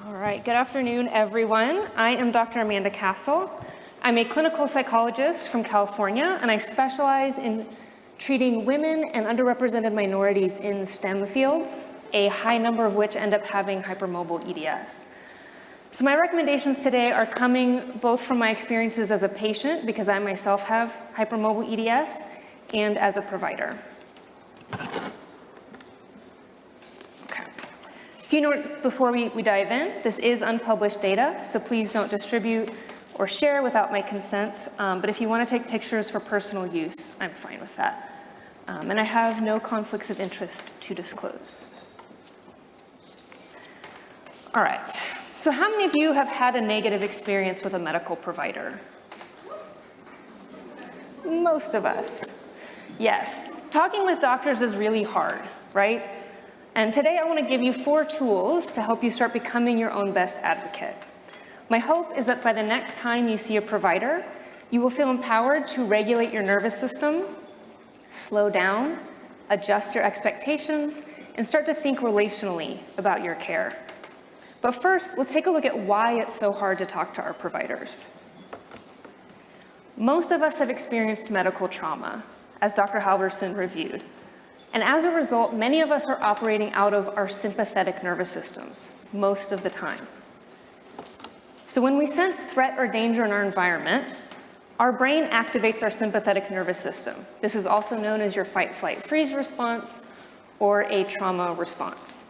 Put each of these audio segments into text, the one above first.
All right, good afternoon, everyone. I am Dr. Amanda Cassil. I'm a clinical psychologist from California, and I specialize in treating women and underrepresented minorities in STEM fields, a high number of which end up having hypermobile EDS. So my recommendations today are coming both from my experiences as a patient, because I myself have hypermobile EDS, and as a provider. A few notes before we dive in. This is unpublished data, so please don't distribute or share without my consent. But if you want to take pictures for personal use, I'm fine with that. And I have no conflicts of interest to disclose. All right, so how many of you have had a negative experience with a medical provider? Most of us. Yes, talking with doctors is really hard, right? And today I want to give you 4 tools to help you start becoming your own best advocate. My hope is that by the next time you see a provider, you will feel empowered to regulate your nervous system, slow down, adjust your expectations, and start to think relationally about your care. But first, let's take a look at why it's so hard to talk to our providers. Most of us have experienced medical trauma, as Dr. Halverson reviewed. And as a result, many of us are operating out of our sympathetic nervous systems most of the time. So when we sense threat or danger in our environment, our brain activates our sympathetic nervous system. This is also known as your fight, flight, freeze response, or a trauma response.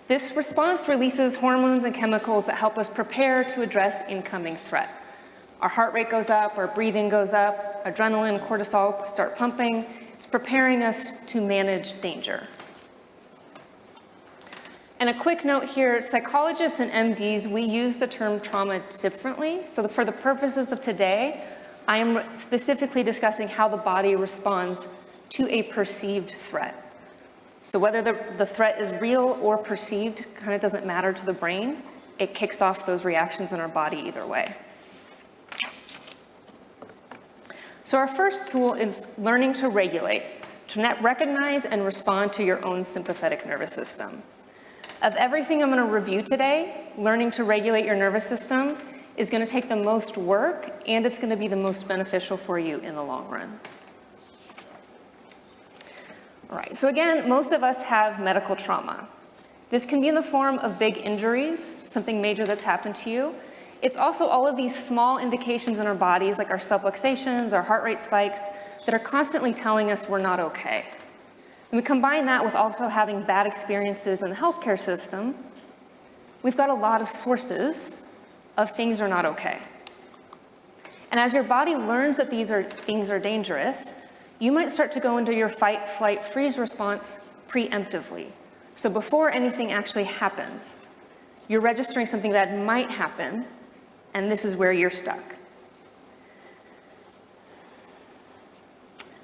This response releases hormones and chemicals that help us prepare to address incoming threat. Our heart rate goes up, our breathing goes up, adrenaline, cortisol start pumping. It's preparing us to manage danger. And a quick note here, psychologists and MDs, we use the term trauma differently. So for the purposes of today, I am specifically discussing how the body responds to a perceived threat. So whether the threat is real or perceived kind of doesn't matter to the brain. It kicks off those reactions in our body either way. So our first tool is learning to regulate, to recognize and respond to your own sympathetic nervous system. Of everything I'm going to review today, learning to regulate your nervous system is going to take the most work, and it's going to be the most beneficial for you in the long run. All right, so again, most of us have medical trauma. This can be in the form of big injuries, something major that's happened to you. It's also all of these small indications in our bodies, like our subluxations, our heart rate spikes, that are constantly telling us we're not okay. And we combine that with also having bad experiences in the healthcare system. We've got a lot of sources of things are not okay. And as your body learns that these things are dangerous, you might start to go into your fight, flight, freeze response preemptively. So before anything actually happens, you're registering something that might happen, and this is where you're stuck.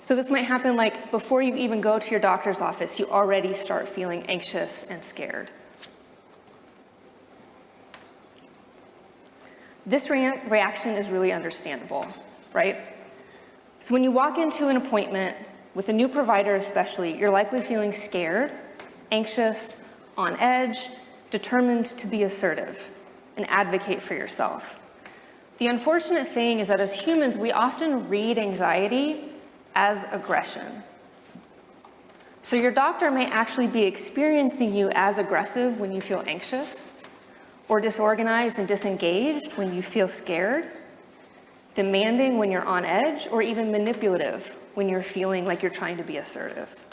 So this might happen like before you even go to your doctor's office, you already start feeling anxious and scared. This reaction is really understandable, right? So when you walk into an appointment with a new provider especially, you're likely feeling scared, anxious, on edge, determined to be assertive and advocate for yourself. The unfortunate thing is that as humans, we often read anxiety as aggression. So your doctor may actually be experiencing you as aggressive when you feel anxious, or disorganized and disengaged when you feel scared, demanding when you're on edge, or even manipulative when you're feeling like you're trying to be assertive.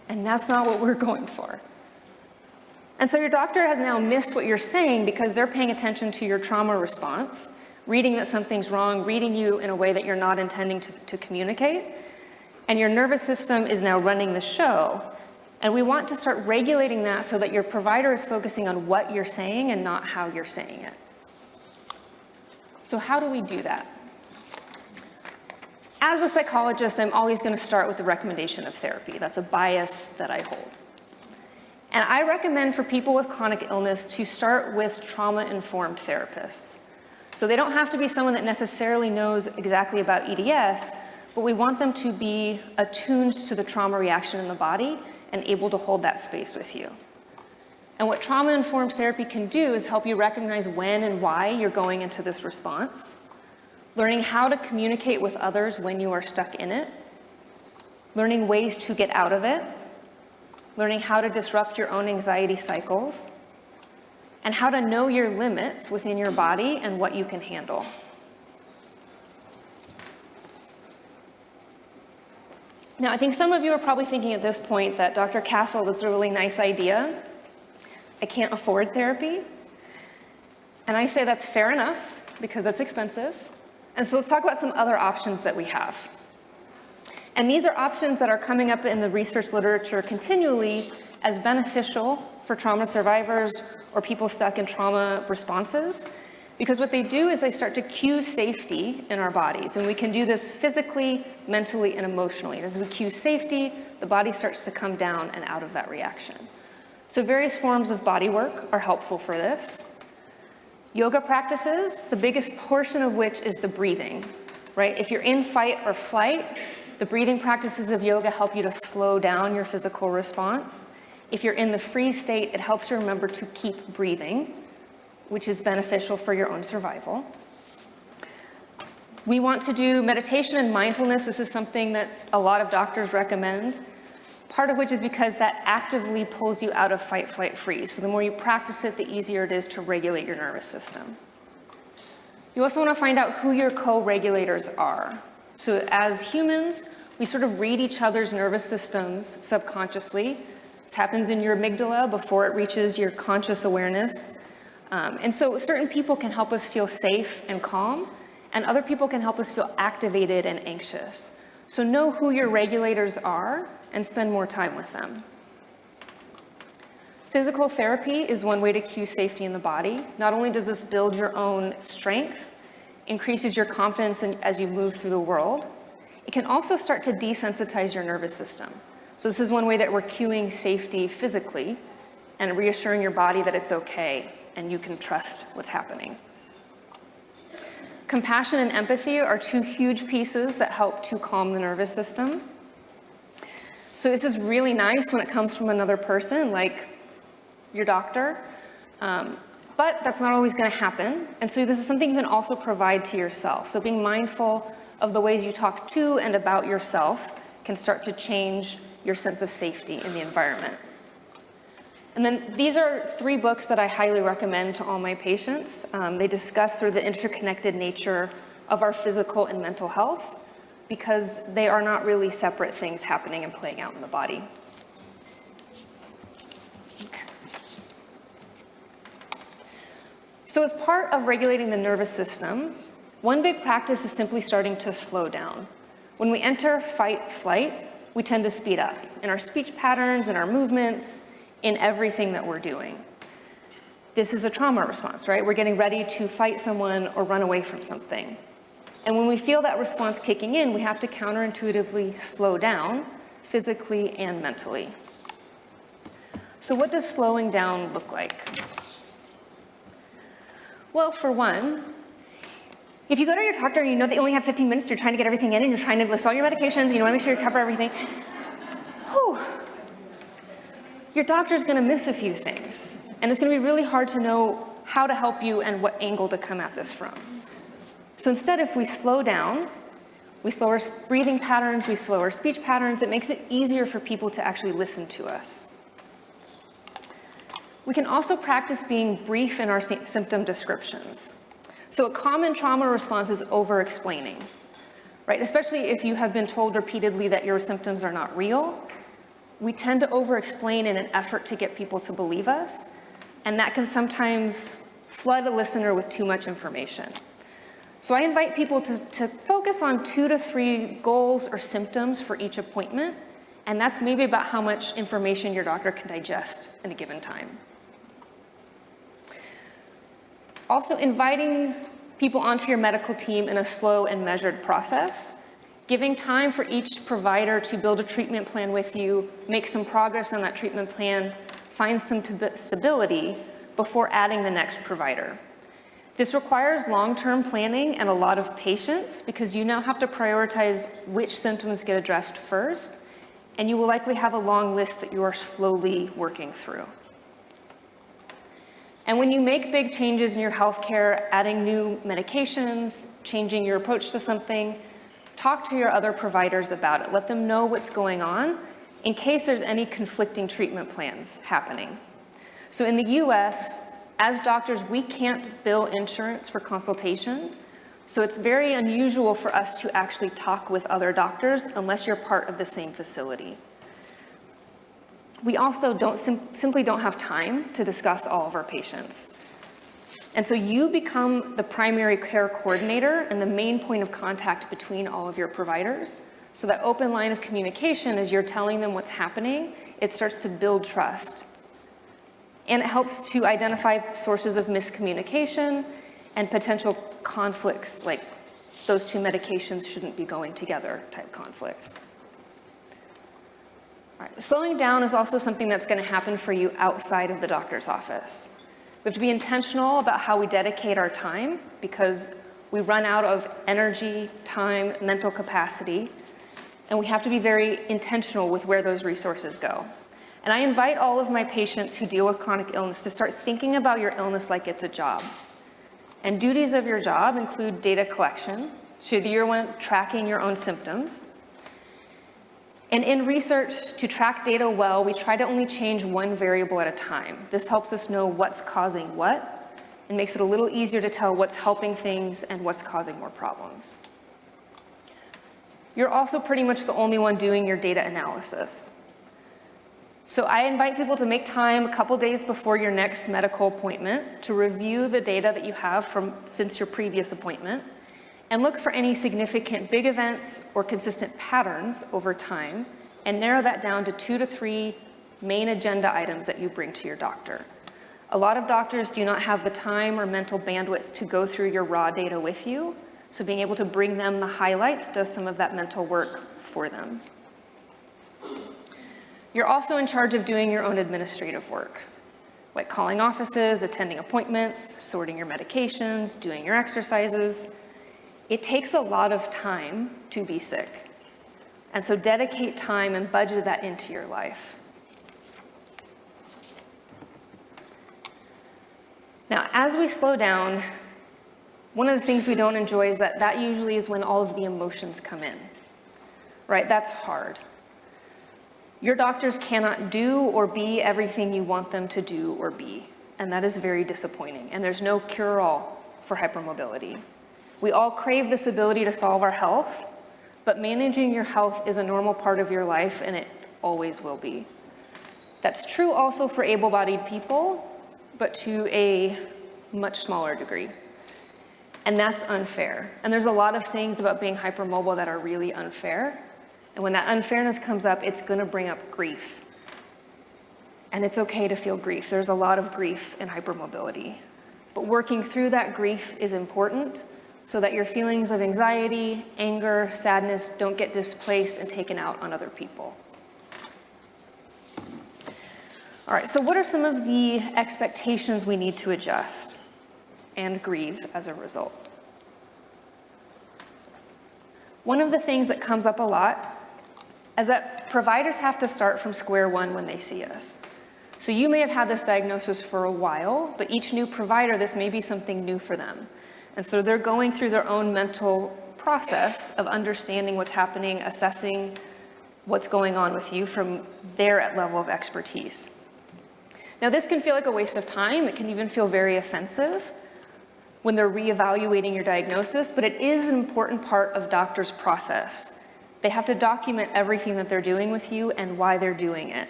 And that's not what we're going for. And so your doctor has now missed what you're saying because they're paying attention to your trauma response, reading that something's wrong, reading you in a way that you're not intending to communicate. And your nervous system is now running the show. And we want to start regulating that so that your provider is focusing on what you're saying and not how you're saying it. So how do we do that? As a psychologist, I'm always going to start with the recommendation of therapy. That's a bias that I hold. And I recommend for people with chronic illness to start with trauma-informed therapists. So they don't have to be someone that necessarily knows exactly about EDS, but we want them to be attuned to the trauma reaction in the body and able to hold that space with you. And what trauma-informed therapy can do is help you recognize when and why you're going into this response, learning how to communicate with others when you are stuck in it, learning ways to get out of it, learning how to disrupt your own anxiety cycles, and how to know your limits within your body and what you can handle. Now, I think some of you are probably thinking at this point that, Dr. Cassil, that's a really nice idea. I can't afford therapy. And I say that's fair enough, because that's expensive. And so let's talk about some other options that we have. And these are options that are coming up in the research literature continually as beneficial for trauma survivors or people stuck in trauma responses, because what they do is they start to cue safety in our bodies. And we can do this physically, mentally, and emotionally. As we cue safety, the body starts to come down and out of that reaction. So various forms of body work are helpful for this. Yoga practices, the biggest portion of which is the breathing, right? If you're in fight or flight, the breathing practices of yoga help you to slow down your physical response. If you're in the freeze state, it helps you remember to keep breathing, which is beneficial for your own survival. We want to do meditation and mindfulness. This is something that a lot of doctors recommend, part of which is because that actively pulls you out of fight, flight, freeze. So the more you practice it, the easier it is to regulate your nervous system. You also want to find out who your co-regulators are. So as humans, we sort of read each other's nervous systems subconsciously. This happens in your amygdala before it reaches your conscious awareness. And so certain people can help us feel safe and calm, and other people can help us feel activated and anxious. So know who your regulators are and spend more time with them. Physical therapy is one way to cue safety in the body. Not only does this build your own strength, increases your confidence as you move through the world, it can also start to desensitize your nervous system. So this is one way that we're cueing safety physically and reassuring your body that it's okay and you can trust what's happening. Compassion and empathy are two huge pieces that help to calm the nervous system. So this is really nice when it comes from another person, like your doctor, but that's not always going to happen. And so this is something you can also provide to yourself. So being mindful of the ways you talk to and about yourself can start to change your sense of safety in the environment. And then these are 3 books that I highly recommend to all my patients. They discuss sort of the interconnected nature of our physical and mental health, because they are not really separate things happening and playing out in the body. Okay. So as part of regulating the nervous system, one big practice is simply starting to slow down. When we enter fight, flight, we tend to speed up in our speech patterns, in our movements, in everything that we're doing. This is a trauma response, right? We're getting ready to fight someone or run away from something. And when we feel that response kicking in, we have to counterintuitively slow down, physically and mentally. So what does slowing down look like? Well, for one, if you go to your doctor and you know they only have 15 minutes, you're trying to get everything in and you're trying to list all your medications, you want to make sure you cover everything, your doctor's going to miss a few things. And it's going to be really hard to know how to help you and what angle to come at this from. So instead, if we slow down, we slow our breathing patterns, we slow our speech patterns, it makes it easier for people to actually listen to us. We can also practice being brief in our symptom descriptions. So a common trauma response is over-explaining, right? Especially if you have been told repeatedly that your symptoms are not real. We tend to over-explain in an effort to get people to believe us, and that can sometimes flood a listener with too much information. So I invite people to focus on 2 to 3 goals or symptoms for each appointment, and that's maybe about how much information your doctor can digest in a given time. Also, inviting people onto your medical team in a slow and measured process, giving time for each provider to build a treatment plan with you, make some progress on that treatment plan, find some stability before adding the next provider. This requires long-term planning and a lot of patience, because you now have to prioritize which symptoms get addressed first and you will likely have a long list that you are slowly working through. And when you make big changes in your healthcare, adding new medications, changing your approach to something, talk to your other providers about it. Let them know what's going on in case there's any conflicting treatment plans happening. So in the US, as doctors, we can't bill insurance for consultation, so it's very unusual for us to actually talk with other doctors unless you're part of the same facility. We also simply don't have time to discuss all of our patients. And so you become the primary care coordinator and the main point of contact between all of your providers. So that open line of communication, as you're telling them what's happening, it starts to build trust. And it helps to identify sources of miscommunication and potential conflicts, like those two medications shouldn't be going together type conflicts. All right. Slowing down is also something that's going to happen for you outside of the doctor's office. We have to be intentional about how we dedicate our time because we run out of energy, time, mental capacity, and we have to be very intentional with where those resources go. And I invite all of my patients who deal with chronic illness to start thinking about your illness like it's a job. And duties of your job include data collection, so you're tracking your own symptoms. And in research, to track data well, we try to only change one variable at a time. This helps us know what's causing what, and makes it a little easier to tell what's helping things and what's causing more problems. You're also pretty much the only one doing your data analysis. So I invite people to make time a couple days before your next medical appointment to review the data that you have since your previous appointment, and look for any significant big events or consistent patterns over time, and narrow that down to 2 to 3 main agenda items that you bring to your doctor. A lot of doctors do not have the time or mental bandwidth to go through your raw data with you, so being able to bring them the highlights does some of that mental work for them. You're also in charge of doing your own administrative work, like calling offices, attending appointments, sorting your medications, doing your exercises. It takes a lot of time to be sick. And so dedicate time and budget that into your life. Now, as we slow down, one of the things we don't enjoy is that usually is when all of the emotions come in, right? That's hard. Your doctors cannot do or be everything you want them to do or be, and that is very disappointing. And there's no cure-all for hypermobility. We all crave this ability to solve our health, but managing your health is a normal part of your life, and it always will be. That's true also for able-bodied people, but to a much smaller degree. And that's unfair. And there's a lot of things about being hypermobile that are really unfair. And when that unfairness comes up, it's going to bring up grief. And it's okay to feel grief. There's a lot of grief in hypermobility. But working through that grief is important so that your feelings of anxiety, anger, sadness don't get displaced and taken out on other people. All right, so what are some of the expectations we need to adjust and grieve as a result? One of the things that comes up a lot is that providers have to start from square one when they see us. So you may have had this diagnosis for a while, but each new provider, this may be something new for them. And so they're going through their own mental process of understanding what's happening, assessing what's going on with you from their level of expertise. Now, this can feel like a waste of time. It can even feel very offensive when they're reevaluating your diagnosis, but it is an important part of doctors' process. They have to document everything that they're doing with you and why they're doing it.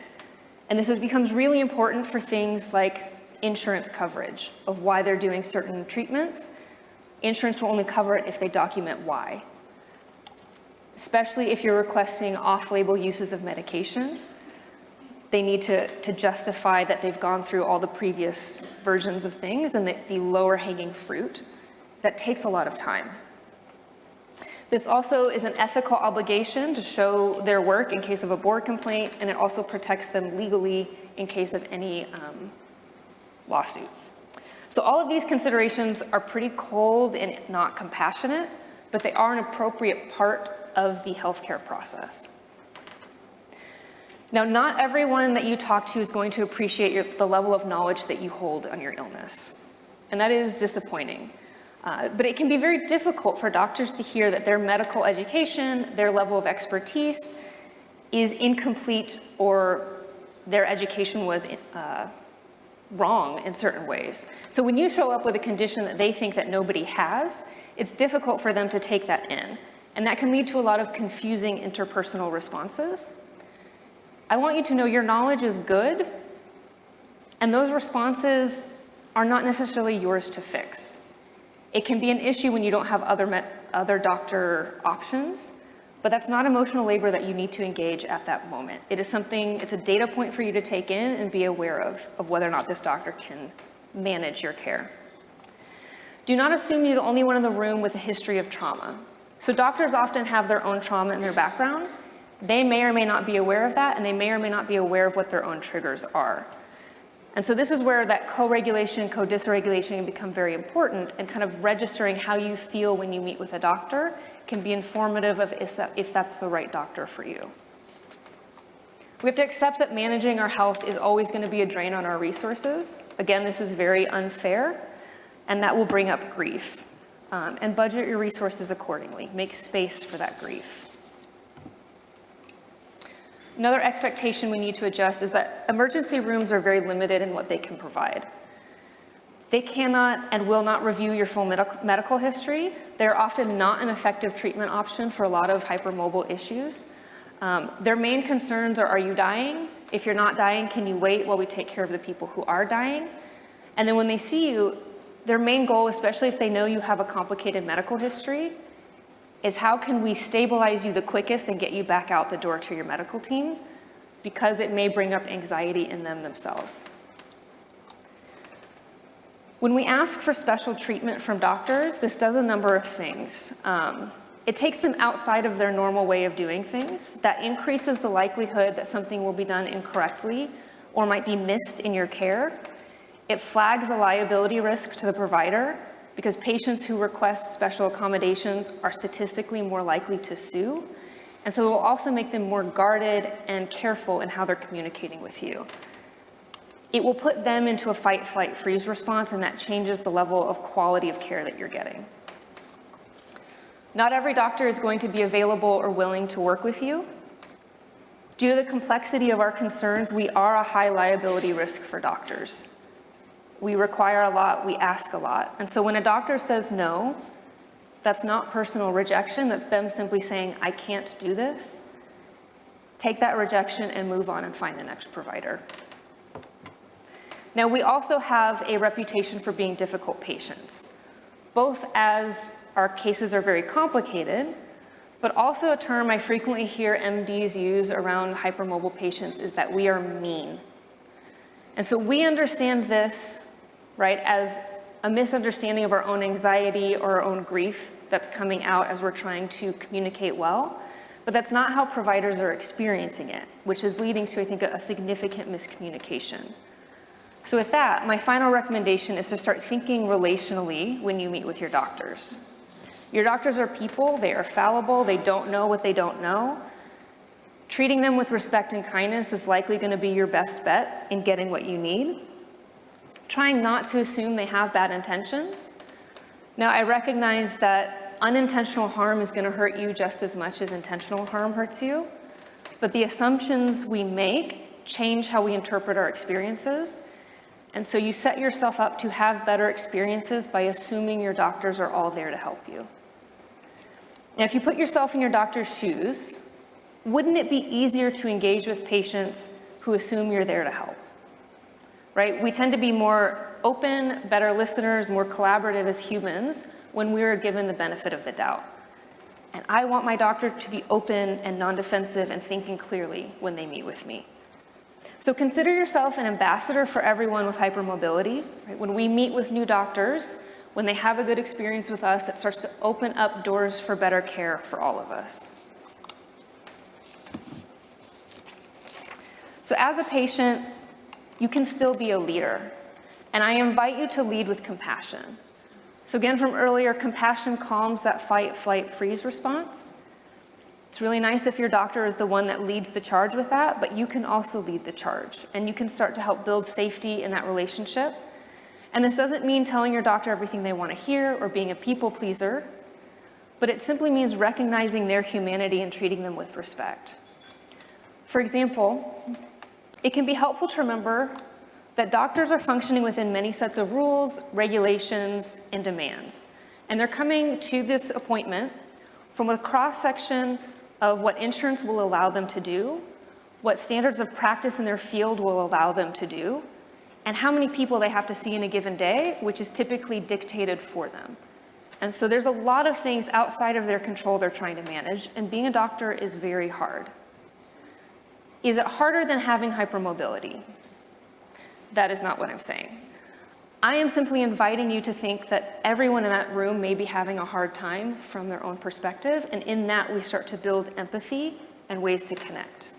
And this becomes really important for things like insurance coverage, of why they're doing certain treatments. Insurance will only cover it if they document why. Especially if you're requesting off-label uses of medication, they need to justify that they've gone through all the previous versions of things and the lower hanging fruit. That takes a lot of time. This also is an ethical obligation to show their work in case of a board complaint, and it also protects them legally in case of any lawsuits. So all of these considerations are pretty cold and not compassionate, but they are an appropriate part of the healthcare process. Now, not everyone that you talk to is going to appreciate the level of knowledge that you hold on your illness, and that is disappointing. But it can be very difficult for doctors to hear that their medical education, their level of expertise is incomplete, or their education was wrong in certain ways. So when you show up with a condition that they think that nobody has, it's difficult for them to take that in. And that can lead to a lot of confusing interpersonal responses. I want you to know your knowledge is good, and those responses are not necessarily yours to fix. It can be an issue when you don't have other doctor options, but that's not emotional labor that you need to engage at that moment. It is something, it's a data point for you to take in and be aware of whether or not this doctor can manage your care. Do not assume you're the only one in the room with a history of trauma. So doctors often have their own trauma in their background. They may or may not be aware of that, and they may or may not be aware of what their own triggers are. And so this is where that co-regulation, co-dysregulation can become very important, and kind of registering how you feel when you meet with a doctor can be informative of if that's the right doctor for you. We have to accept that managing our health is always going to be a drain on our resources. Again, this is very unfair, and that will bring up grief. And budget your resources accordingly. Make space for that grief. Another expectation we need to adjust is that emergency rooms are very limited in what they can provide. They cannot and will not review your full medical history. They're often not an effective treatment option for a lot of hypermobile issues. Their main concerns are you dying? If you're not dying, can you wait while we take care of the people who are dying? And then when they see you, their main goal, especially if they know you have a complicated medical history, is how can we stabilize you the quickest and get you back out the door to your medical team, because it may bring up anxiety in them themselves. When we ask for special treatment from doctors, this does a number of things. It takes them outside of their normal way of doing things. That increases the likelihood that something will be done incorrectly or might be missed in your care. It flags a liability risk to the provider, because patients who request special accommodations are statistically more likely to sue. And so it will also make them more guarded and careful in how they're communicating with you. It will put them into a fight, flight, freeze response, and that changes the level of quality of care that you're getting. Not every doctor is going to be available or willing to work with you. Due to the complexity of our concerns, we are a high liability risk for doctors. We require a lot, we ask a lot. And so when a doctor says no, that's not personal rejection, that's them simply saying, I can't do this. Take that rejection and move on and find the next provider. Now, we also have a reputation for being difficult patients, both as our cases are very complicated, but also a term I frequently hear MDs use around hypermobile patients is that we are mean. And so we understand this, right, as a misunderstanding of our own anxiety or our own grief that's coming out as we're trying to communicate well, but that's not how providers are experiencing it, which is leading to, I think, a significant miscommunication. So with that, my final recommendation is to start thinking relationally when you meet with your doctors. Your doctors are people, they are fallible, they don't know what they don't know. Treating them with respect and kindness is likely going to be your best bet in getting what you need. Trying not to assume they have bad intentions. Now, I recognize that unintentional harm is going to hurt you just as much as intentional harm hurts you, but the assumptions we make change how we interpret our experiences, and so you set yourself up to have better experiences by assuming your doctors are all there to help you. Now, if you put yourself in your doctor's shoes, wouldn't it be easier to engage with patients who assume you're there to help? Right? We tend to be more open, better listeners, more collaborative as humans when we are given the benefit of the doubt. And I want my doctor to be open and non-defensive and thinking clearly when they meet with me. So consider yourself an ambassador for everyone with hypermobility. Right? When we meet with new doctors, when they have a good experience with us, that starts to open up doors for better care for all of us. So as a patient, you can still be a leader, and I invite you to lead with compassion. So again, from earlier, compassion calms that fight, flight, freeze response. It's really nice if your doctor is the one that leads the charge with that, but you can also lead the charge, and you can start to help build safety in that relationship. And this doesn't mean telling your doctor everything they want to hear or being a people pleaser, but it simply means recognizing their humanity and treating them with respect. For example, it can be helpful to remember that doctors are functioning within many sets of rules, regulations, and demands. And they're coming to this appointment from a cross-section of what insurance will allow them to do, what standards of practice in their field will allow them to do, and how many people they have to see in a given day, which is typically dictated for them. And so there's a lot of things outside of their control they're trying to manage, and being a doctor is very hard. Is it harder than having hypermobility? That is not what I'm saying. I am simply inviting you to think that everyone in that room may be having a hard time from their own perspective, and in that we start to build empathy and ways to connect.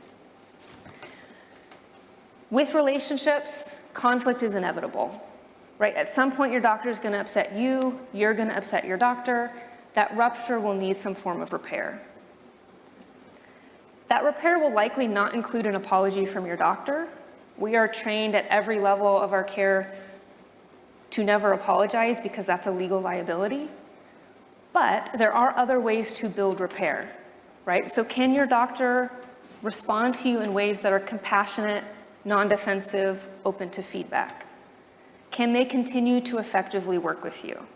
With relationships, conflict is inevitable, right? At some point your doctor is going to upset you, you're going to upset your doctor. That rupture will need some form of repair. That repair will likely not include an apology from your doctor. We are trained at every level of our care to never apologize because that's a legal liability. But there are other ways to build repair, right? So can your doctor respond to you in ways that are compassionate, non-defensive, open to feedback? Can they continue to effectively work with you?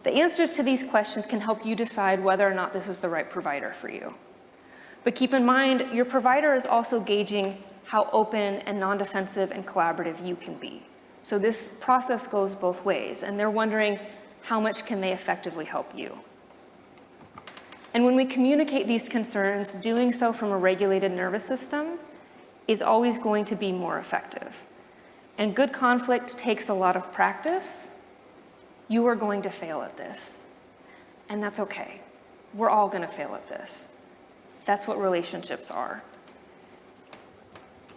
The answers to these questions can help you decide whether or not this is the right provider for you. But keep in mind, your provider is also gauging how open and non-defensive and collaborative you can be. So this process goes both ways, and they're wondering how much can they effectively help you. And when we communicate these concerns, doing so from a regulated nervous system is always going to be more effective. And good conflict takes a lot of practice. You are going to fail at this, and that's okay. We're all going to fail at this. That's what relationships are.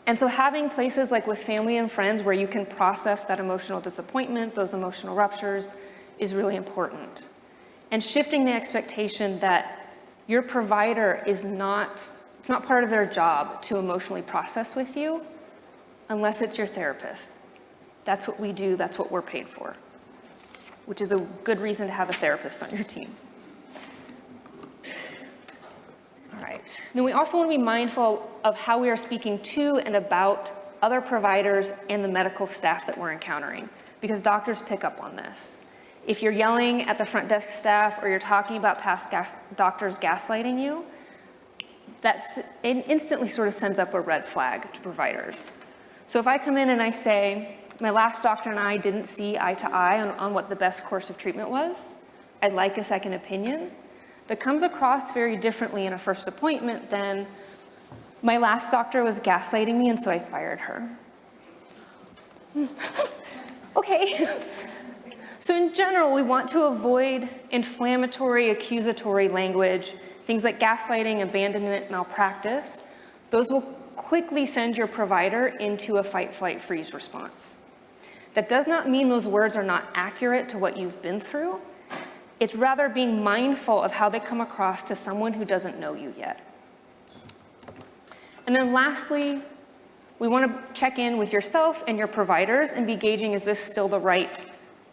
And so having places like with family and friends where you can process that emotional disappointment, those emotional ruptures, is really important. And shifting the expectation that your provider is not, it's not part of their job to emotionally process with you unless it's your therapist. That's what we do, that's what we're paid for, which is a good reason to have a therapist on your team. All right. Then we also want to be mindful of how we are speaking to and about other providers and the medical staff that we're encountering, because doctors pick up on this. If you're yelling at the front desk staff or you're talking about past doctors gaslighting you, it instantly sort of sends up a red flag to providers. So if I come in and I say, my last doctor and I didn't see eye to eye on what the best course of treatment was, I'd like a second opinion, that comes across very differently in a first appointment than my last doctor was gaslighting me and so I fired her. Okay. So in general, we want to avoid inflammatory, accusatory language, things like gaslighting, abandonment, malpractice. Those will quickly send your provider into a fight, flight, freeze response. That does not mean those words are not accurate to what you've been through. It's rather being mindful of how they come across to someone who doesn't know you yet. And then lastly, we want to check in with yourself and your providers and be gauging, is this still the right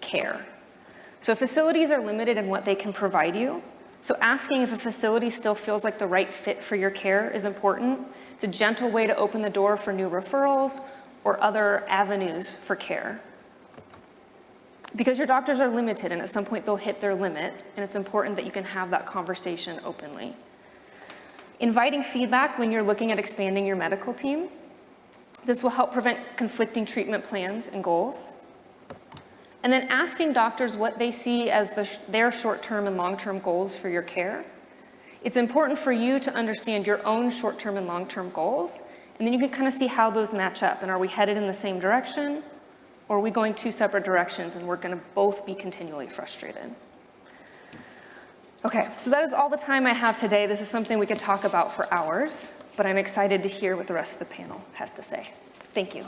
care? So facilities are limited in what they can provide you. So asking if a facility still feels like the right fit for your care is important. It's a gentle way to open the door for new referrals or other avenues for care. Because your doctors are limited, and at some point they'll hit their limit, and it's important that you can have that conversation openly. Inviting feedback when you're looking at expanding your medical team. This will help prevent conflicting treatment plans and goals. And then asking doctors what they see as their short-term and long-term goals for your care. It's important for you to understand your own short-term and long-term goals, and then you can kind of see how those match up, and are we headed in the same direction? Or are we going two separate directions and we're going to both be continually frustrated? Okay, so that is all the time I have today. This is something we could talk about for hours, but I'm excited to hear what the rest of the panel has to say. Thank you.